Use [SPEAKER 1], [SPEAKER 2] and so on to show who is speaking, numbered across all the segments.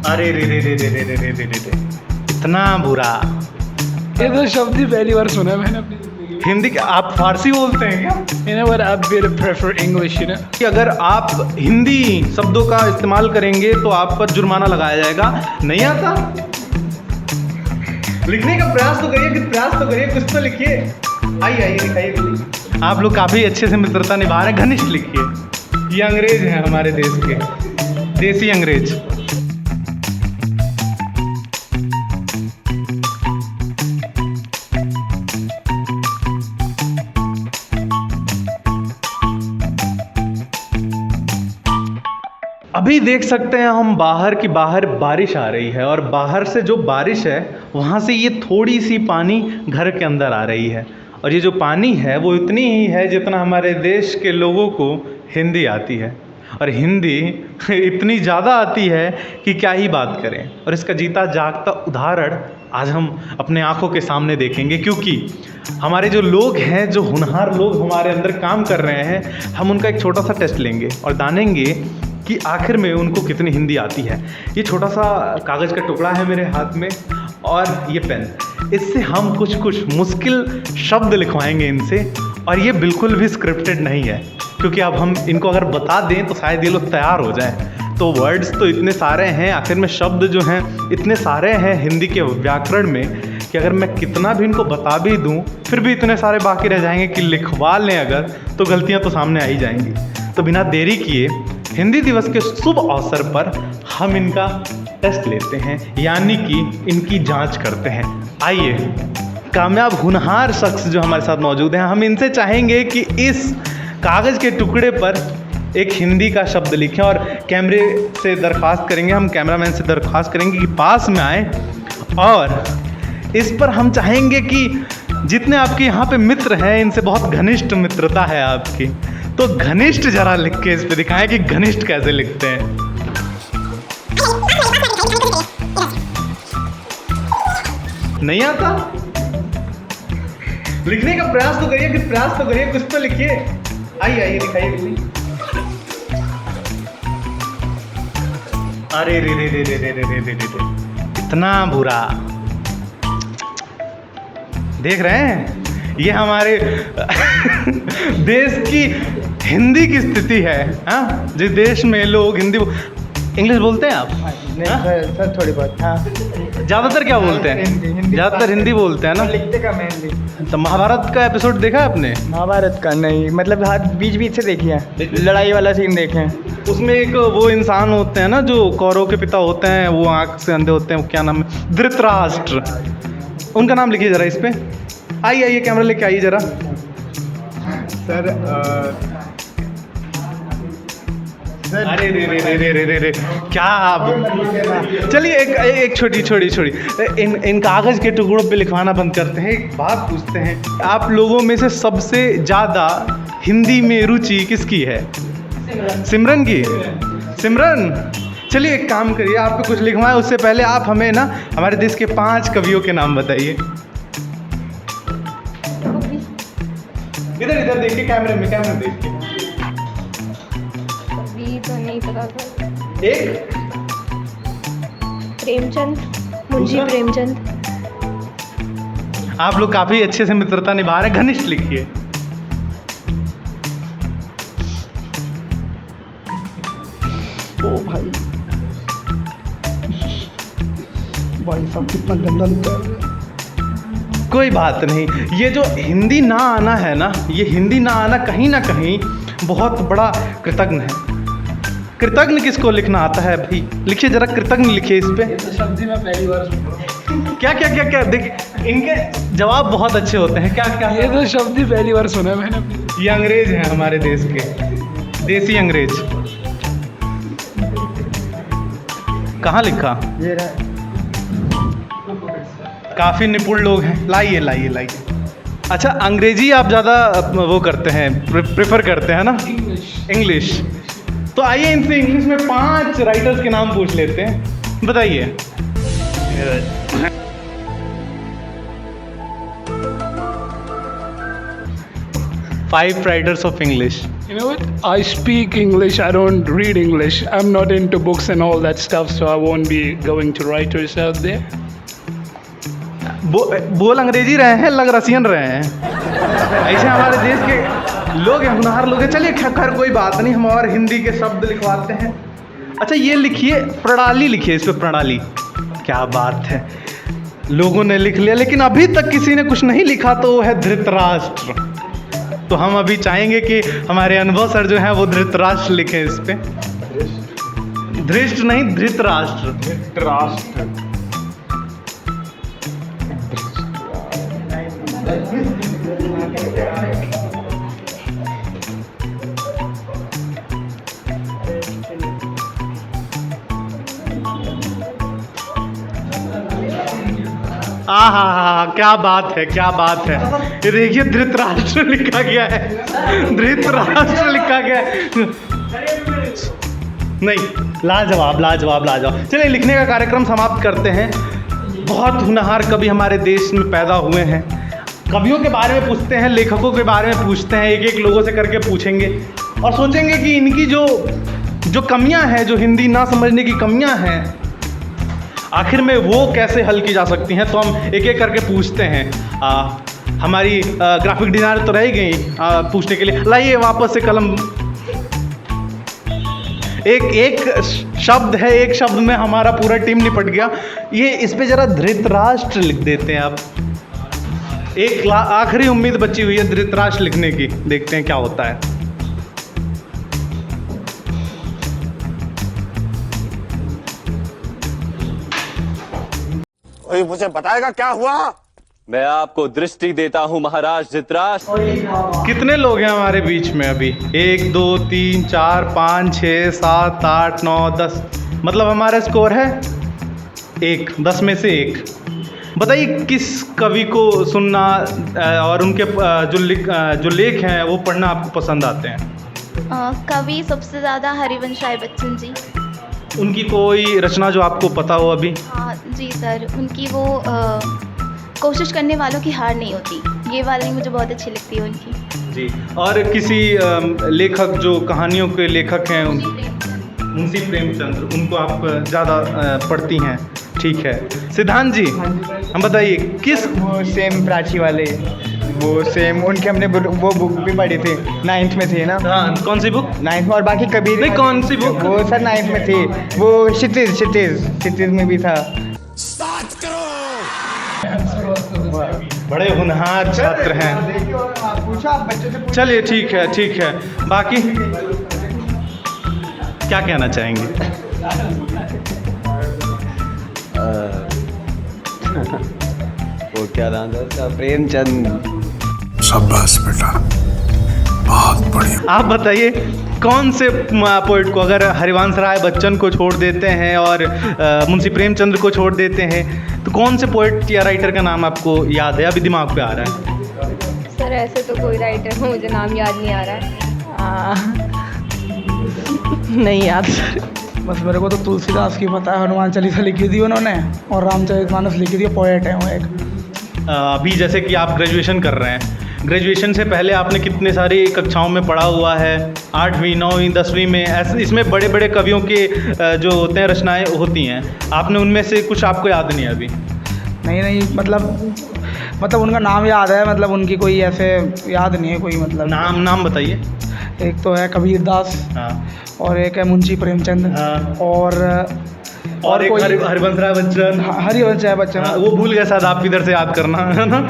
[SPEAKER 1] अरे रे रे रे रे रे रे रे रे रे रे, इतना बुरा।
[SPEAKER 2] ये तो शब्द ही पहली बार सुना मैंने अपनी जिंदगी
[SPEAKER 1] हिंदी आप फारसी बोलते हैं क्या?
[SPEAKER 2] में। You know what, I really prefer English, you know?
[SPEAKER 1] कि अगर आप हिंदी शब्दों का इस्तेमाल करेंगे तो आप पर जुर्माना लगाया जाएगा। नहीं आता? लिखने का प्रयास तो करिए, कुछ तो लिखिए। आइए लिखाइए। आप लोग काफ़ी अच्छे से मित्रता निभा रहे हैं, घनिष्ठ लिखिए। ये अंग्रेज हैं हमारे देश के, देसी अंग्रेज। अभी देख सकते हैं हम बाहर की बाहर बारिश आ रही है और बाहर से जो बारिश है वहाँ से ये थोड़ी सी पानी घर के अंदर आ रही है और ये जो पानी है वो इतनी ही है जितना हमारे देश के लोगों को हिंदी आती है और हिंदी इतनी ज़्यादा आती है कि क्या ही बात करें। और इसका जीता जागता उदाहरण आज हम अपने आँखों के सामने देखेंगे, क्योंकि हमारे जो लोग हैं, जो होनहार लोग हमारे अंदर काम कर रहे हैं, हम उनका एक छोटा सा टेस्ट लेंगे और जानेंगे कि आखिर में उनको कितनी हिंदी आती है। ये छोटा सा कागज़ का टुकड़ा है मेरे हाथ में और ये पेन, इससे हम कुछ मुश्किल शब्द लिखवाएंगे इनसे और ये बिल्कुल भी स्क्रिप्टेड नहीं है, क्योंकि अब हम इनको अगर बता दें तो शायद ये लोग तैयार हो जाएं। तो वर्ड्स तो इतने सारे हैं, आखिर में शब्द जो हैं इतने सारे हैं हिंदी के व्याकरण में कि अगर मैं कितना भी इनको बता भी दूं फिर भी इतने सारे बाकी रह जाएंगे कि लिखवा लें अगर तो गलतियां तो सामने आ ही जाएंगी। तो बिना देरी किए हिंदी दिवस के शुभ अवसर पर हम इनका टेस्ट लेते हैं, यानी कि इनकी जांच करते हैं। आइए, कामयाब होनहार शख्स जो हमारे साथ मौजूद हैं, हम इनसे चाहेंगे कि इस कागज़ के टुकड़े पर एक हिंदी का शब्द लिखें और कैमरे से दरख्वास्त करेंगे, हम कैमरामैन से दरख्वास्त करेंगे कि पास में आए और इस पर हम चाहेंगे कि जितने आपके यहाँ पे मित्र हैं इनसे बहुत घनिष्ठ मित्रता है आपकी, तो घनिष्ठ जरा लिख के इस पे दिखाएं कि घनिष्ठ कैसे लिखते हैं। नहीं आता? लिखने का प्रयास तो करिए, कुछ तो लिखिए। आइए लिखाइए। अरे रे रे रे रे रे रे रे रे रे, इतना बुरा। देख रहे हैं, ये हमारे देश की हिंदी की स्थिति है। हाँ, जिस देश में लोग इंग्लिश बोलते हैं आप?
[SPEAKER 2] सर थोड़ी बहुत, हाँ।
[SPEAKER 1] ज़्यादातर क्या बोलते हैं? ज़्यादातर हिंदी बोलते हैं ना।
[SPEAKER 2] लिखते का मेनली।
[SPEAKER 1] तो महाभारत का एपिसोड देखा है आपने?
[SPEAKER 2] महाभारत का नहीं, मतलब हाथ बीच से देखी है, लड़ाई वाला सीन देखे हैं।
[SPEAKER 1] उसमें एक वो इंसान होते हैं ना जो कौरव के पिता होते हैं, वो आँख से अंधे होते हैं, वो क्या नाम है? धृतराष्ट्र। उनका नाम लिखिए ज़रा इस पे। आइए कैमरा लेके आइए ज़रा।
[SPEAKER 2] सर
[SPEAKER 1] अरे रे रे रे रे रे रे रे, क्या आप, चलिए एक छोटी इन कागज़ के टुकड़ों पे लिखवाना बंद करते हैं। एक बात पूछते हैं, आप लोगों में से सबसे ज़्यादा हिंदी में रुचि किसकी है? सिमरन की। सिमरन, चलिए एक काम करिए, आपको कुछ लिखवाएं उससे पहले आप हमें ना हमारे देश के 5 कवियों के नाम बताइए। इधर देखिए, कैमरे में देखिए।
[SPEAKER 3] अभी तो नहीं पता था।
[SPEAKER 1] एक
[SPEAKER 3] प्रेमचंद, मुंशी प्रेमचंद।
[SPEAKER 1] आप लोग काफ़ी अच्छे से मित्रता निभा रहे हैं, घनिष्ठ लिखिए।
[SPEAKER 2] ओ भाई साहब कितना गंदा लिखा है।
[SPEAKER 1] कोई बात नहीं, ये जो हिंदी ना आना है ना, ये हिंदी ना आना कहीं ना कहीं बहुत बड़ा कृतज्ञ है। कृतज्ञ किसको लिखना आता है भाई? लिखिए ज़रा, कृतज्ञ लिखिए इस पे।
[SPEAKER 2] तो शब्द ही मैं पहली बार सुन रहा हूँ।
[SPEAKER 1] क्या देखिए, इनके जवाब बहुत अच्छे होते हैं। क्या
[SPEAKER 2] ये तो शब्द ही पहली बार सुना मैंने अपनी।
[SPEAKER 1] ये अंग्रेज हैं हमारे देश के, देसी अंग्रेज। कहाँ लिखा?
[SPEAKER 2] ये रहा।
[SPEAKER 1] काफ़ी निपुण लोग हैं। लाइए। अच्छा, अंग्रेजी आप ज़्यादा वो करते हैं, प्रेफर करते हैं ना? इंग्लिश। तो आइए इनसे इंग्लिश में 5 राइटर्स के नाम पूछ लेते हैं, बताइए। 5 writers of English.
[SPEAKER 4] You know what? I speak English. I don't read English. I'm not into books and all that stuff, so I won't be going to writers out there.
[SPEAKER 1] बोल अंग्रेजी रहे हैं, लग रसियन रहे हैं। ऐसे हमारे देश के लोग हैं, होनहार लोग हैं। चलिए खैर कोई बात नहीं, हम और हिंदी के शब्द लिखवाते हैं। अच्छा ये लिखिए, प्रणाली लिखिए, इस पर प्रणाली। क्या बात है, लोगों ने लिख लिया, लेकिन अभी तक किसी ने कुछ नहीं लिखा, तो वो है धृतराष्ट्र। तो हम अभी चाहेंगे कि हमारे अनुभव सर जो है वो धृतराष्ट्र लिखें इस पे। धृष्ट नहीं, धृतराष्ट्र।
[SPEAKER 2] धृतराष्ट्र।
[SPEAKER 1] आहा, क्या बात है, क्या बात है। ये देखिए धृतराष्ट्र लिखा गया है, धृतराष्ट्र लिखा गया है। नहीं, लाजवाब लाजवाब लाजवाब। चलिए लिखने का कार्यक्रम समाप्त करते हैं। बहुत होनहार कवि हमारे देश में पैदा हुए हैं। कवियों के बारे में पूछते हैं, लेखकों के बारे में पूछते हैं, एक एक लोगों से करके पूछेंगे और सोचेंगे कि इनकी जो कमियां हैं, जो हिंदी ना समझने की कमियां हैं, आखिर में वो कैसे हल की जा सकती हैं। तो हम एक एक करके पूछते हैं। हमारी ग्राफिक डिज़ाइनर तो रह गई पूछने के लिए। लाइए वापस से कलम। एक शब्द है, एक शब्द में हमारा पूरा टीम निपट गया। ये इस पे ज़रा धृतराष्ट्र लिख देते हैं आप। एक आखिरी उम्मीद बची हुई है धृतराष्ट्र लिखने की, देखते हैं क्या होता है।
[SPEAKER 5] मुझे बताएगा क्या हुआ?
[SPEAKER 6] मैं आपको दृष्टि देता हूं महाराज धृतराष्ट्र।
[SPEAKER 1] कितने लोग हैं हमारे बीच में अभी? 1 2 3 4 5 6 7 8 9 10, मतलब हमारा स्कोर है 1, 10 में से 1। बताइए किस कवि को सुनना और उनके जो लेख हैं वो पढ़ना आपको पसंद आते हैं?
[SPEAKER 3] कवि सबसे ज़्यादा हरिवंश राय बच्चन जी।
[SPEAKER 1] उनकी कोई रचना जो आपको पता हो अभी?
[SPEAKER 3] हाँ जी सर, उनकी वो कोशिश करने वालों की हार नहीं होती, ये वाली मुझे बहुत अच्छी लगती है उनकी
[SPEAKER 1] जी। और किसी लेखक जो कहानियों के लेखक हैं, मुंशी प्रेमचंद, उनको आप ज़्यादा पढ़ती हैं? ठीक है। सिद्धांत जी, हम बताइए किस?
[SPEAKER 2] वो सेम प्राची वाले, वो सेम उनके हमने वो बुक भी पढ़ी थी, 9th में थी ना।
[SPEAKER 1] हाँ, कौन सी बुक?
[SPEAKER 2] 9th में। और बाकी कबीर
[SPEAKER 1] नहीं, कौन सी बुक?
[SPEAKER 2] वो सर 9th में थी, वो क्षितिज में भी था।
[SPEAKER 1] बड़े होनहार छात्र हैं।
[SPEAKER 2] पूछो आप बच्चों से।
[SPEAKER 1] चलिए ठीक है, ठीक है। बाकी क्या कहना चाहेंगे?
[SPEAKER 6] वो क्या नाम था उसका? प्रेमचंद।
[SPEAKER 5] शाबाश बेटा, बहुत बढ़िया।
[SPEAKER 1] आप बताइए कौन से पोइट को, अगर हरिवंश राय बच्चन को छोड़ देते हैं और मुंशी प्रेमचंद्र को छोड़ देते हैं, तो कौन से पोइट या राइटर का नाम आपको याद है, अभी दिमाग पे आ रहा है?
[SPEAKER 3] सर ऐसे तो कोई राइटर मुझे नाम याद नहीं आ रहा है।
[SPEAKER 7] नहीं याद सर। बस मेरे को तो तुलसीदास की पता है, हनुमान चालीसा लिखी थी उन्होंने, और रामचरितमानस लिखी थी, पोएट है वो एक।
[SPEAKER 1] अभी जैसे कि आप ग्रेजुएशन कर रहे हैं, ग्रेजुएशन से पहले आपने कितने सारी कक्षाओं में पढ़ा हुआ है, 8वीं 9वीं 10वीं में, ऐसे इसमें बड़े बड़े कवियों के जो होते हैं रचनाएं होती हैं, आपने उनमें से कुछ आपको याद नहीं है अभी?
[SPEAKER 7] नहीं मतलब उनका नाम याद है, मतलब उनकी कोई ऐसे याद नहीं है कोई, मतलब
[SPEAKER 1] नाम बताइए।
[SPEAKER 7] एक तो है कबीरदास,
[SPEAKER 1] हाँ,
[SPEAKER 7] और एक है मुंशी प्रेमचंद,
[SPEAKER 1] हाँ,
[SPEAKER 7] और
[SPEAKER 1] एक हरिवंश राय बच्चन।
[SPEAKER 7] हरिवंश राय बच्चन।
[SPEAKER 1] वो भूल गए शायद, आप इधर से याद करना है ना।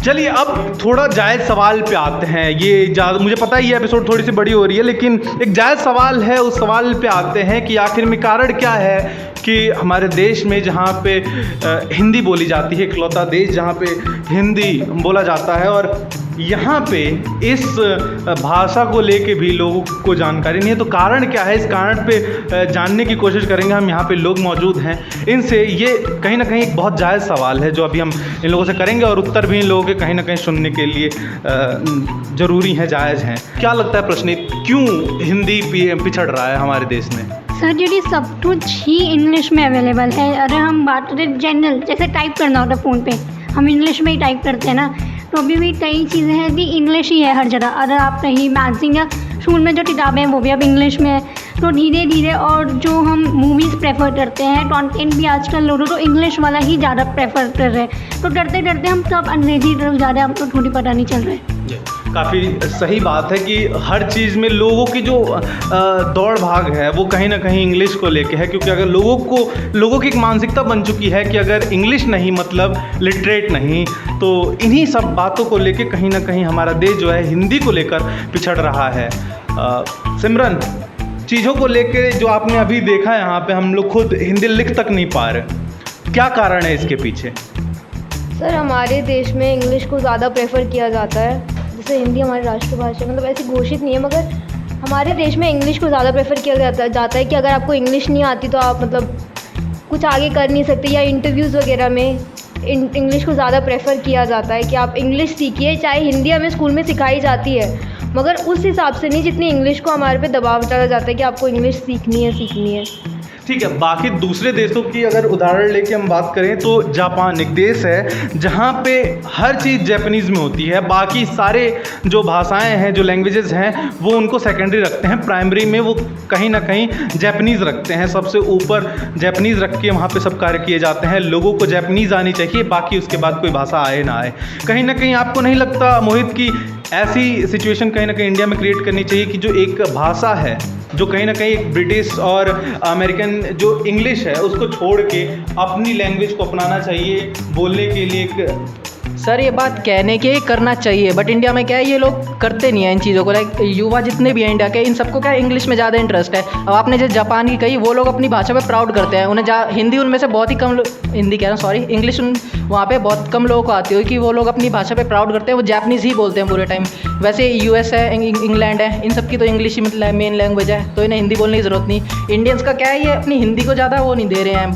[SPEAKER 1] चलिए अब थोड़ा जायज़ सवाल पे आते हैं। ये मुझे पता है ये एपिसोड थोड़ी सी बड़ी हो रही है, लेकिन एक जायज़ सवाल है, उस सवाल पे आते हैं कि आखिर में कारण क्या है कि हमारे देश में जहाँ पे हिंदी बोली जाती है, इकलौता देश जहाँ पे हिंदी बोला जाता है, और यहाँ पे इस भाषा को लेके भी लोगों को जानकारी नहीं है। तो कारण क्या है, इस कारण पे जानने की कोशिश करेंगे। हम यहाँ पे लोग मौजूद हैं, इनसे ये कहीं ना कहीं एक बहुत जायज़ सवाल है जो अभी हम इन लोगों से करेंगे, और उत्तर भी इन लोगों के कहीं ना कहीं सुनने के लिए ज़रूरी हैं, जायज़ हैं। क्या लगता है प्रश्नित, क्यों हिंदी पिछड़ रहा है हमारे देश में?
[SPEAKER 8] सर जी सब कुछ ही इंग्लिश में अवेलेबल है। अगर हम बात करें जनरल, जैसे टाइप करना होता है फ़ोन पे, हम इंग्लिश में ही टाइप करते हैं ना, तो अभी भी कई चीज़ें हैं कि इंग्लिश ही है हर जगह। अगर आप कहीं मैगजीन या स्कूल में जो किताबें हैं वो भी अब इंग्लिश में है। तो धीरे धीरे, और जो हम मूवीज़ प्रेफर करते हैं, कंटेंट भी आजकल लोग तो इंग्लिश वाला ही ज़्यादा प्रेफर कर रहे हैं। तो करते करते हम सब अंग्रेजी तरफ ज़्यादा, हमको थोड़ी पता नहीं चल रहा है।
[SPEAKER 1] काफ़ी सही बात है कि हर चीज़ में लोगों की जो दौड़ भाग है वो कहीं ना कहीं इंग्लिश को लेके है, क्योंकि अगर लोगों की एक मानसिकता बन चुकी है कि अगर इंग्लिश नहीं मतलब लिटरेट नहीं, तो इन्हीं सब बातों को लेके कहीं ना कहीं हमारा देश जो है हिंदी को लेकर पिछड़ रहा है। सिमरन, चीज़ों को लेके जो आपने अभी देखा है यहाँ पे, हम लोग खुद हिंदी लिख तक नहीं पा रहे, क्या कारण है इसके पीछे?
[SPEAKER 9] सर, हमारे देश में इंग्लिश को ज़्यादा प्रेफर किया जाता है, जैसे हिंदी हमारी राष्ट्रभाषा मतलब ऐसी घोषित नहीं है, मगर हमारे देश में इंग्लिश को ज़्यादा प्रेफर किया जाता है कि अगर आपको इंग्लिश नहीं आती तो आप मतलब कुछ आगे कर नहीं सकते, या इंटरव्यूज़ वगैरह में इंग्लिश को ज़्यादा प्रेफर किया जाता है कि आप इंग्लिश सीखिए। चाहे हिंदी हमें स्कूल में सिखाई जाती है, मगर उस हिसाब से नहीं जितनी इंग्लिश को हमारे पे दबाव डाला जाता है कि आपको इंग्लिश सीखनी है।
[SPEAKER 1] ठीक है, बाकी दूसरे देशों की अगर उदाहरण लेके हम बात करें तो जापान एक देश है जहाँ पे हर चीज़ जापानीज़ में होती है, बाकी सारे जो भाषाएं हैं, जो लैंग्वेजेस हैं, वो उनको सेकेंडरी रखते हैं, प्राइमरी में वो कहीं ना कहीं जापानीज़ रखते हैं, सबसे ऊपर जापानीज़ रख के वहाँ पे सब कार्य किए जाते हैं। लोगों को जापानीज़ आनी चाहिए, बाकी उसके बाद कोई भाषा आए ना आए। कहीं ना कहीं आपको नहीं लगता मोहित कि ऐसी सिचुएशन कहीं ना कहीं इंडिया में क्रिएट करनी चाहिए कि जो एक भाषा है, जो कहीं ना कहीं एक ब्रिटिश और अमेरिकन जो इंग्लिश है उसको छोड़ के अपनी लैंग्वेज को अपनाना चाहिए बोलने के लिए? एक
[SPEAKER 10] सर, ये बात कहने के करना चाहिए, बट इंडिया में क्या है, ये लोग करते नहीं है इन चीज़ों को। लाइक युवा जितने भी हैं इंडिया के, इन सबको क्या है, इंग्लिश में ज़्यादा इंटरेस्ट है। अब आपने जो जापान की कही, वो लोग अपनी भाषा पे प्राउड करते हैं, उन्हें हिंदी उनमें से बहुत ही कम हिंदी कह रहा हूँ सॉरी इंग्लिश वहाँ पे बहुत कम लोगों को आती है कि वो लोग अपनी भाषा पे प्राउड करते हैं, वो जापानीज़ ही बोलते हैं पूरे टाइम। वैसे यूएस है, इंग्लैंड है, इन सब की तो इंग्लिश ही मतलब मेन लैंग्वेज है, तो इन्हें हिंदी बोलने की ज़रूरत नहीं। इंडियंस का क्या है, ये अपनी हिंदी को ज़्यादा वो नहीं दे रहे हैं,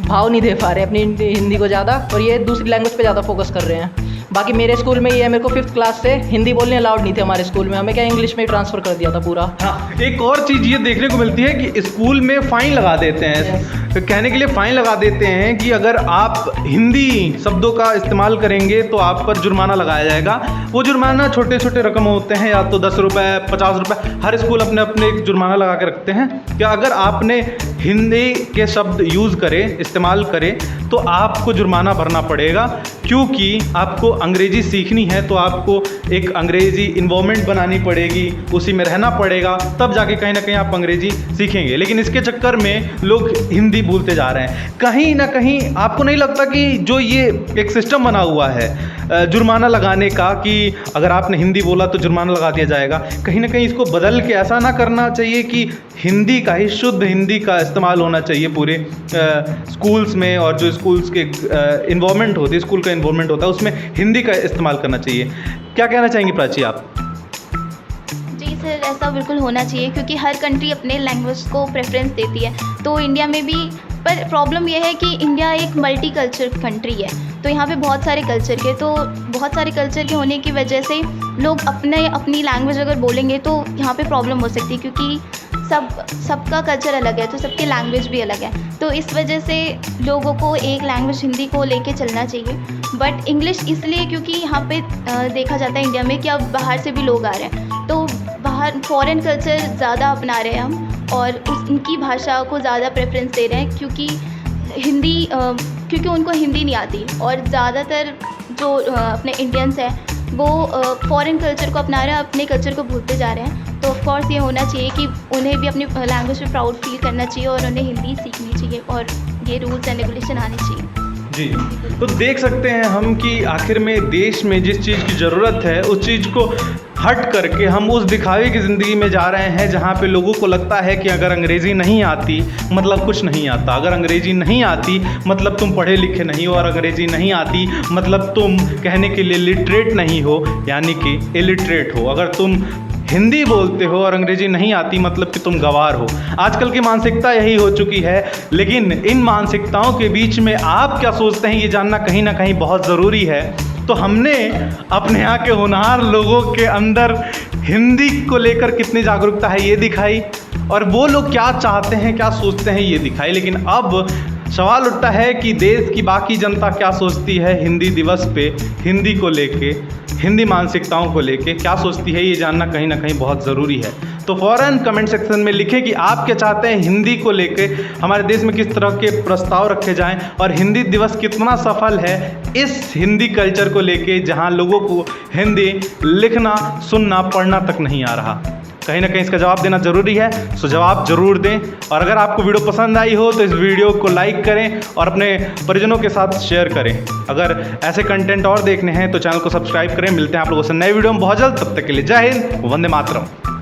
[SPEAKER 10] भाव नहीं दे पा रहे अपनी हिंदी को ज़्यादा, और ये दूसरी लैंग्वेज पे ज़्यादा फोकस कर रहे हैं। बाकी मेरे स्कूल में ये है, मेरे को 5th क्लास से हिंदी बोलने अलाउड नहीं थे हमारे स्कूल में, हमें क्या इंग्लिश में ट्रांसफ़र कर दिया था पूरा।
[SPEAKER 1] हाँ, एक और चीज़ ये देखने को मिलती है कि स्कूल में फ़ाइन लगा देते हैं, तो कहने के लिए फ़ाइन लगा देते हैं कि अगर आप हिंदी शब्दों का इस्तेमाल करेंगे तो आप पर जुर्माना लगाया जाएगा। वो जुर्माना छोटे छोटे रकम होते हैं, या तो 10 रुपये, 50 रुपये, हर स्कूल अपने अपने एक जुर्माना लगा के रखते हैं कि अगर आपने हिंदी के शब्द यूज़ करें, इस्तेमाल करें, तो आपको जुर्माना भरना पड़ेगा, क्योंकि आपको अंग्रेज़ी सीखनी है तो आपको एक अंग्रेज़ी इन्वायरमेंट बनानी पड़ेगी, उसी में रहना पड़ेगा, तब जाके कहीं ना कहीं आप अंग्रेज़ी सीखेंगे। लेकिन इसके चक्कर में लोग हिंदी भूलते जा रहे हैं। कहीं ना कहीं आपको नहीं लगता कि जो ये एक सिस्टम बना हुआ है जुर्माना लगाने का, कि अगर आपने हिंदी बोला तो जुर्माना लगा दिया जाएगा, कहीं ना कहीं इसको बदल के ऐसा ना करना चाहिए कि हिंदी का ही, शुद्ध हिंदी का इस्तेमाल होना चाहिए पूरे स्कूल्स में, और जो स्कूल्स के इन्वायरमेंट होती है, स्कूल का इन्वायरमेंट होता है, उसमें हिंदी का इस्तेमाल करना चाहिए। क्या कहना चाहेंगी प्राची आप?
[SPEAKER 3] जी सर, ऐसा बिल्कुल होना चाहिए, क्योंकि हर कंट्री अपने लैंग्वेज को प्रेफरेंस देती है, तो इंडिया में भी। पर प्रॉब्लम यह है कि इंडिया एक मल्टी कल्चर कंट्री है, तो यहाँ पे बहुत सारे कल्चर के होने की वजह से लोग अपनी लैंग्वेज अगर बोलेंगे तो यहाँ पे प्रॉब्लम हो सकती है, क्योंकि सबका कल्चर अलग है, तो सबकी लैंग्वेज भी अलग है। तो इस वजह से लोगों को एक लैंग्वेज हिंदी को लेके चलना चाहिए, बट इंग्लिश इसलिए क्योंकि यहाँ पे देखा जाता है इंडिया में कि अब बाहर से भी लोग आ रहे हैं, तो बाहर फॉरेन कल्चर ज़्यादा अपना रहे हैं हम, और उनकी भाषा को ज़्यादा प्रेफरेंस दे रहे हैं, क्योंकि उनको हिंदी नहीं आती, और ज़्यादातर जो अपने इंडियंस हैं वो फॉरेन कल्चर को अपना रहे हैं, अपने कल्चर को भूलते जा रहे हैं। तो ऑफकोर्स ये होना चाहिए कि उन्हें भी अपनी लैंग्वेज पे प्राउड फील करना चाहिए, और उन्हें हिंदी सीखनी चाहिए, और ये रूल्स एंड रेगुलेशन आने चाहिए।
[SPEAKER 1] जी, तो देख सकते हैं हम कि आखिर में देश में जिस चीज़ की ज़रूरत है उस चीज़ को हट करके हम उस दिखावे की ज़िंदगी में जा रहे हैं, जहाँ पे लोगों को लगता है कि अगर अंग्रेज़ी नहीं आती मतलब कुछ नहीं आता, अगर अंग्रेज़ी नहीं आती मतलब तुम पढ़े लिखे नहीं हो, और अंग्रेज़ी नहीं आती मतलब तुम कहने के लिए लिटरेट नहीं हो, यानी कि इलिटरेट हो। अगर तुम हिंदी बोलते हो और अंग्रेज़ी नहीं आती मतलब कि तुम गंवार हो। आजकल की मानसिकता यही हो चुकी है, लेकिन इन मानसिकताओं के बीच में आप क्या सोचते हैं ये जानना कहीं ना कहीं बहुत ज़रूरी है। तो हमने अपने यहाँ के होनहार लोगों के अंदर हिंदी को लेकर कितनी जागरूकता है ये दिखाई, और वो लोग क्या चाहते हैं, क्या सोचते हैं ये दिखाई। लेकिन अब सवाल उठता है कि देश की बाकी जनता क्या सोचती है हिंदी दिवस पे, हिंदी को लेके, हिंदी मानसिकताओं को लेके क्या सोचती है, ये जानना कहीं ना कहीं बहुत ज़रूरी है। तो फ़ौरन कमेंट सेक्शन में लिखें कि आप क्या चाहते हैं हिंदी को लेके हमारे देश में किस तरह के प्रस्ताव रखे जाएं और हिंदी दिवस कितना सफल है इस हिंदी कल्चर को लेके जहां लोगों को हिंदी लिखना, सुनना, पढ़ना तक नहीं आ रहा। कहीं ना कहीं इसका जवाब देना ज़रूरी है, सो जवाब ज़रूर दें। और अगर आपको वीडियो पसंद आई हो तो इस वीडियो को लाइक करें और अपने परिजनों के साथ शेयर करें। अगर ऐसे कंटेंट और देखने हैं तो चैनल को सब्सक्राइब करें। मिलते हैं आप लोगों से नए वीडियो में बहुत जल्द, तब तक के लिए जय हिंद, वंदे मातरम।